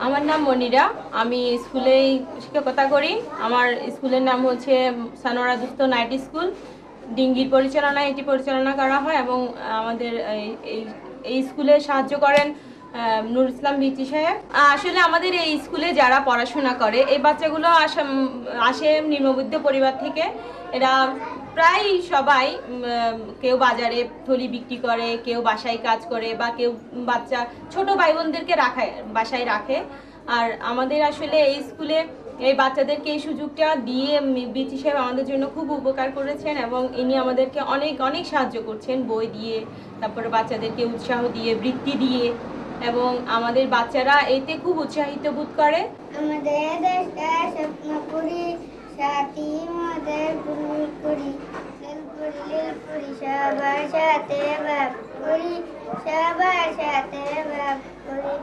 আমার নাম মনিরা। আমি স্কুলে শিক্ষকতা করি। আমার স্কুলের নাম হচ্ছে সানোয়ারা দুস্থ নাইট স্কুল। ডিঙ্গির পরিচালনায় এটি পরিচালনা করা হয় এবং আমাদের এই এই স্কুলে সাহায্য করেন নুর ইসলাম বিচি সাহেব। আসলে আমাদের এই স্কুলে যারা পড়াশোনা করে এই বাচ্চাগুলো আসে নিম্নবিত্ত পরিবার থেকে। এরা প্রায় সবাই কেউ বাজারে থলি বিক্রি করে, কেউ বাসায় কাজ করে, বা কেউ বাচ্চা ছোট ভাই বোনদেরকে বাসায় রাখে। আর আমাদের আসলে এই স্কুলে এই বাচ্চাদেরকে এই সুযোগটা দিয়ে বিচি সাহেব আমাদের জন্য খুব উপকার করেছেন এবং ইনি আমাদেরকে অনেক অনেক সাহায্য করছেন বই দিয়ে, তারপরে বাচ্চাদেরকে উৎসাহ দিয়ে, বৃত্তি দিয়ে, এবং আমাদের বাচ্চারা এতে খুব উৎসাহিত বোধ করে। আমাদের দেশটা স্বপ্ন করি, সাথী আমাদের ভুল করি, সবার সাথে ভাব করি, সবার সাথে ভাব করি।